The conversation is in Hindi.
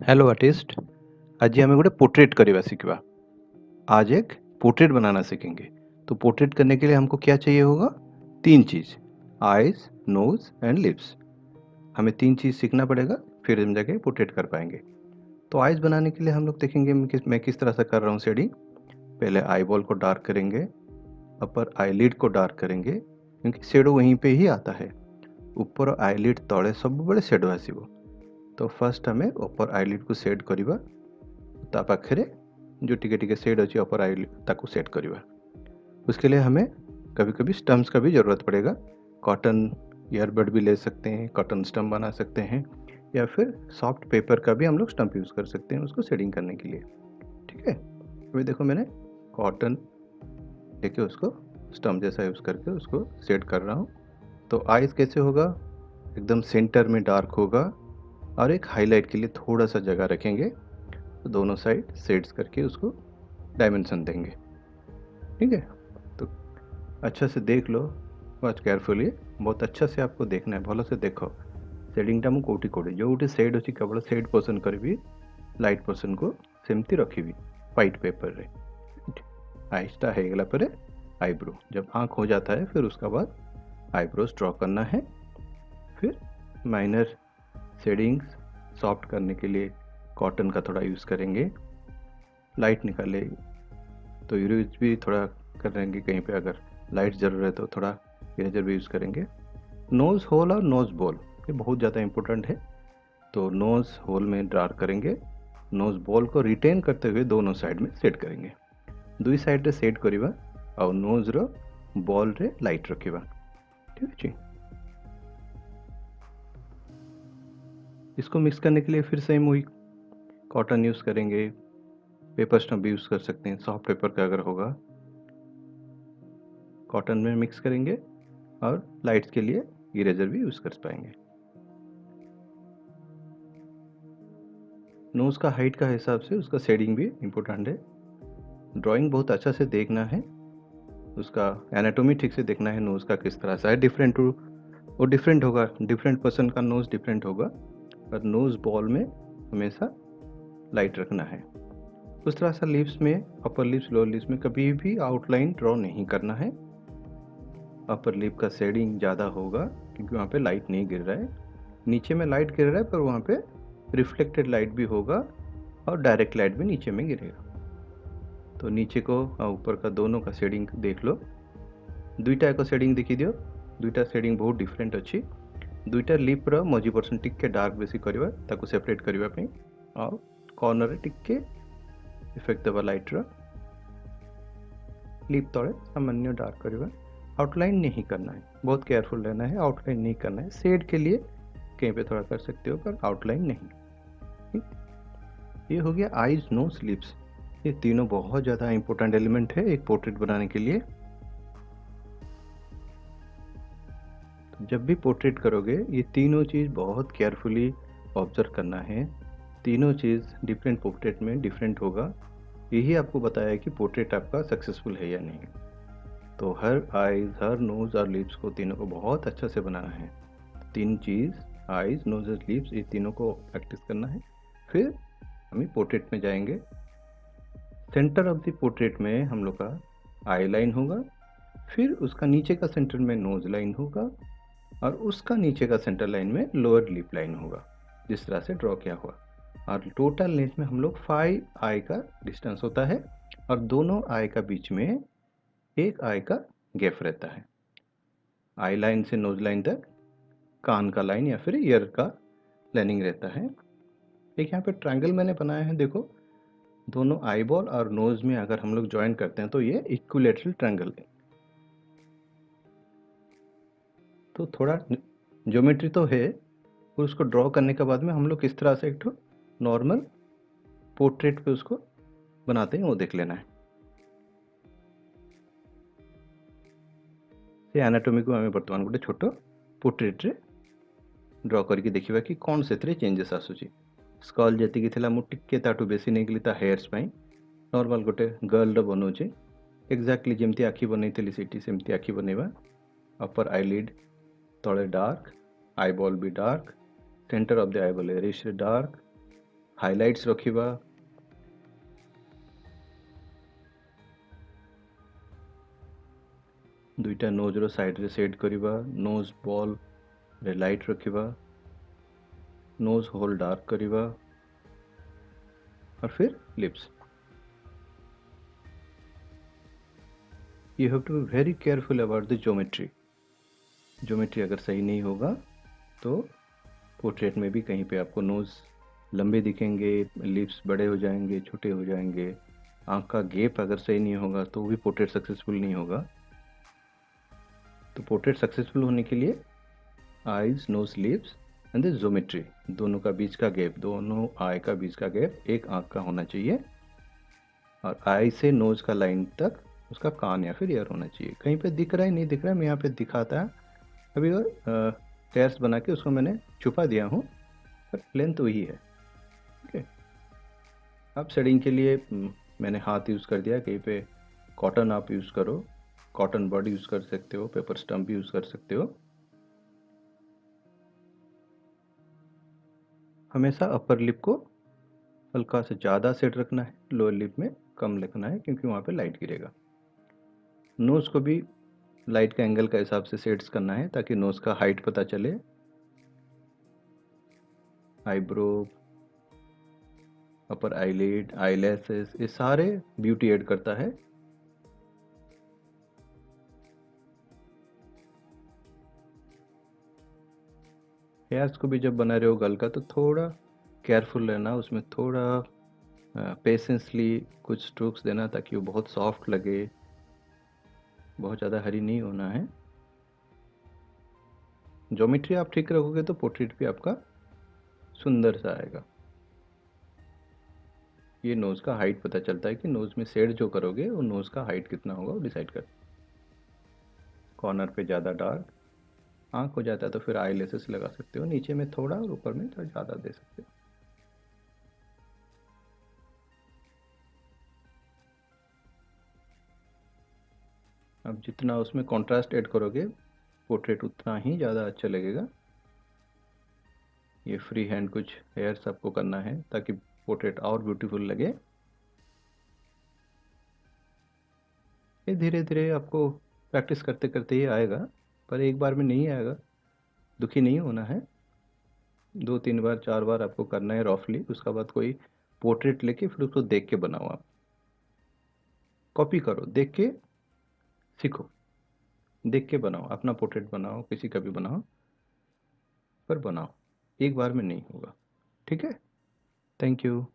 Hello artist. आज आम गोटे पोर्ट्रेट करवा शिखा। आज एक पोर्ट्रेट बनाना सीखेंगे। तो पोर्ट्रेट करने के लिए हमको क्या चाहिए होगा? तीन चीज़, आईज, नोज एंड लिप्स। हमें तीन चीज़ सीखना पड़ेगा, फिर हम जाके पोर्ट्रेट कर पाएंगे। तो आईज बनाने के लिए हम लोग देखेंगे मैं किस तरह से कर रहा हूँ शेडिंग। पहले आई बॉल को डार्क करेंगे, अपर आईलिड को डार्क करेंगे क्योंकि शेडो वहीं पे ही आता है। ऊपर आईलिड तले सब बड़े शेडो आसो। तो फर्स्ट हमें अपर आईलिड को सेट करवा, ता पाखरे जो टिके टिके शेड अच्छी अपर आई ताको सेट करवा। उसके लिए हमें कभी कभी स्टम्प्स का भी ज़रूरत पड़ेगा। कॉटन ईयरबड भी ले सकते हैं, कॉटन स्टम्प बना सकते हैं, या फिर सॉफ्ट पेपर का भी हम लोग स्टम्प यूज़ कर सकते हैं उसको शेडिंग करने के लिए। ठीक है, अभी देखो मैंने कॉटन लेके उसको स्टम्प जैसा यूज़ करके उसको सेट कर रहा हूँ। तो आइज कैसे होगा? एकदम सेंटर में डार्क होगा और एक हाईलाइट के लिए थोड़ा सा जगह रखेंगे। तो दोनों साइड शेड्स करके उसको डायमेंशन देंगे। ठीक है, तो अच्छा से देख लो, वॉच केयरफुली। बहुत अच्छा से आपको देखना है, भल से देख शेडिंगटा मु कोटी कोटी जो शेड अच्छी केवल शेड पोर्सन करी, लाइट पोर्सन को सेमती रखी व्हाइट पेपर रे। आईसटा हो गला पर आईब्रो, जब आँख हो जाता है फिर उसका बाद आईब्रोज ड्रॉ करना है। फिर माइनर शेडिंग्स सॉफ्ट करने के लिए कॉटन का थोड़ा यूज़ करेंगे। लाइट निकाले तो इरेज भी थोड़ा करेंगे, कहीं पे अगर लाइट ज़रूर है तो थोड़ा इरेजर भी यूज़ करेंगे। नोज़ होल और नोज़ बॉल ये बहुत ज़्यादा इम्पोर्टेंट है। तो नोज़ होल में डार्क करेंगे, नोज़ बॉल को रिटेन करते हुए दोनों साइड में सेट करेंगे। दुई साइड रे सेट करवा और नोज रो बॉल रे लाइट रखा। ठीक है, इसको मिक्स करने के लिए फिर से वही कॉटन यूज़ करेंगे, पेपर स्टम्प भी यूज़ कर सकते हैं, सॉफ्ट पेपर का अगर होगा। कॉटन में मिक्स करेंगे और लाइट्स के लिए इरेजर भी यूज़ कर पाएंगे। नोज़ का हाइट का हिसाब से उसका शेडिंग भी इम्पोर्टेंट है। ड्राइंग बहुत अच्छा से देखना है, उसका एनाटॉमी ठीक से देखना है, नोज़ का किस तरह सा है। डिफरेंट वो डिफरेंट होगा, डिफरेंट पर्सन का नोज़ डिफरेंट होगा, पर नोज़ बॉल में हमेशा लाइट रखना है। उस तरह से लिप्स में, अपर लिप्स लोअर लिप्स में कभी भी आउटलाइन ड्रॉ नहीं करना है। अपर लिप का शेडिंग ज़्यादा होगा क्योंकि वहाँ पे लाइट नहीं गिर रहा है। नीचे में लाइट गिर रहा है पर वहाँ पे रिफ्लेक्टेड लाइट भी होगा और डायरेक्ट लाइट भी नीचे में गिरेगा। तो नीचे को और ऊपर का दोनों का शेडिंग देख लो। दुईटा एक शेडिंग देखी दियो, दुईटा शेडिंग बहुत डिफरेंट अच्छी। दुईटा लिप्र मझी पर्सन टिके डार्क बेसी करवा ताको सेपरेट करने पे, और कॉर्नर टिके इफेक्ट देवा लाइट्र। लिप तले सामान्य डार्क करवा, आउटलाइन नहीं करना है, बहुत केयरफुल रहना है, आउटलाइन नहीं करना है। शेड के लिए कहीं पे थोड़ा कर सकते हो पर आउटलाइन नहीं। ठीक, ये हो गया आईज, नोज, लिप्स। ये तीनों बहुत ज़्यादा इंपॉर्टेंट एलिमेंट है एक पोर्ट्रेट बनाने के लिए। तो जब भी पोर्ट्रेट करोगे ये तीनों चीज़ बहुत केयरफुली ऑब्जर्व करना है। तीनों चीज़ डिफरेंट पोर्ट्रेट में डिफरेंट होगा, यही आपको बताया कि पोर्ट्रेट आपका सक्सेसफुल है या नहीं। तो हर आईज, हर नोज़ और लिप्स को तीनों को बहुत अच्छा से बनाना है। तीन चीज़, आईज, नोज, लिप्स, ये तीनों को प्रैक्टिस करना है। फिर हम पोर्ट्रेट में जाएंगे। सेंटर ऑफ द पोर्ट्रेट में हम लोग का आई लाइन होगा, फिर उसका नीचे का सेंटर में नोज लाइन होगा, और उसका नीचे का सेंटर लाइन में लोअर लिप लाइन होगा, जिस तरह से ड्रॉ किया हुआ। और टोटल लेंथ में हम लोग 5 आई का डिस्टेंस होता है, और दोनों आई का बीच में एक आई का गैप रहता है। आई लाइन से नोज लाइन तक कान का लाइन या फिर ईयर का लाइनिंग रहता है। एक यहाँ पे ट्रायंगल मैंने बनाया है, देखो दोनों आई बॉल और नोज में अगर हम लोग ज्वाइन करते हैं तो ये इक्विलेटरल ट्रायंगल है। तो थोड़ा ज्योमेट्री तो है, और उसको ड्रॉ करने के बाद में हम लोग किस तरह से एक नॉर्मल पोर्ट्रेट पे उसको बनाते हैं वो देख लेना है। से एनाटॉमी को आम बर्तमान गोटे छोट पोर्ट्रेट रे ड्रॉ करके देखा कि कौन से चेंजेस आसूची। स्कल जी थी मुझे ताठू बेसी नहीं गली हेयर्स नॉर्मल गोटे गर्ल बनाऊे एक्जाक्टली जमती आखि बनई सेमती आखि बनवा। अपर आईलिड तले डार्क, आईबॉल भी dark, centre of the eyeball iris dark, highlights ରଖିବା। ଦୁଇଟା ନୋଜ୍ର ସାଇଡ଼୍ରେ ସେଟ୍ କରିବା। ନୋଜ୍ ବଲ୍ରେ ଲାଇଟ୍ ରଖିବା। नोज होल डार्क करिवा और फिर lips. You have to be very careful about the geometry. Geometry अगर सही नहीं होगा तो पोर्ट्रेट में भी कहीं पे आपको नोज लंबे दिखेंगे, लिप्स बड़े हो जाएंगे, छोटे हो जाएंगे। आँख का गेप अगर सही नहीं होगा तो भी पोर्ट्रेट सक्सेसफुल नहीं होगा। तो पोर्ट्रेट सक्सेसफुल होने के लिए eyes, nose, lips and the geometry, दोनों का बीच का गैप, दोनों आई का बीच का गैप एक आँख का होना चाहिए और आई से नोज का लाइन तक उसका कान या फिर ईयर होना चाहिए। कहीं पे दिख रहा है नहीं दिख रहा है, मैं यहाँ पे दिखाता है अभी, और टेयर्स बना के उसको मैंने छुपा दिया हूँ, पर लेंथ वही है। ओके, अब शेडिंग के लिए मैंने हाथ यूज़ कर दिया। कहीं पे कॉटन आप यूज़ करो, कॉटन बड यूज़ कर सकते हो, पेपर स्टम्प यूज़ कर सकते हो। हमेशा अपर लिप को हल्का से ज़्यादा सेट रखना है, लोअर लिप में कम रखना है क्योंकि वहाँ पे लाइट गिरेगा। नोज़ को भी लाइट का एंगल का हिसाब से सेट्स करना है ताकि नोज़ का हाइट पता चले। आईब्रो, अपर आईलिड, आईलैशेस, ये सारे ब्यूटी ऐड करता है। हेयर्स को भी जब बना रहे हो गल का तो थोड़ा केयरफुल रहना, उसमें थोड़ा पेशेंसली कुछ स्ट्रोक्स देना ताकि वो बहुत सॉफ्ट लगे, बहुत ज़्यादा हरी नहीं होना है। ज्योमेट्री आप ठीक रखोगे तो पोर्ट्रेट भी आपका सुंदर सा आएगा। ये नोज़ का हाइट पता चलता है कि नोज़ में शेड जो करोगे वो नोज़ का हाइट कितना होगा वो डिसाइड कर। कॉर्नर पे ज़्यादा डार्क, आँख हो जाता है तो फिर आई लेसेस लगा सकते हो, नीचे में थोड़ा और ऊपर में थोड़ा ज़्यादा दे सकते हो। अब जितना उसमें कंट्रास्ट ऐड करोगे पोर्ट्रेट उतना ही ज़्यादा अच्छा लगेगा। ये फ्री हैंड कुछ हेयर्स आपको करना है ताकि पोर्ट्रेट और ब्यूटीफुल लगे। ये धीरे धीरे आपको प्रैक्टिस करते करते ही आएगा, पर एक बार में नहीं आएगा। दुखी नहीं होना है, 2-3 बार 4 बार आपको करना है रफली। उसके बाद कोई पोर्ट्रेट लेके फिर उसको देख के बनाओ, आप कॉपी करो, देख के सीखो, देख के बनाओ, अपना पोर्ट्रेट बनाओ, किसी का भी बनाओ, पर बनाओ, एक बार में नहीं होगा। ठीक है, थैंक यू।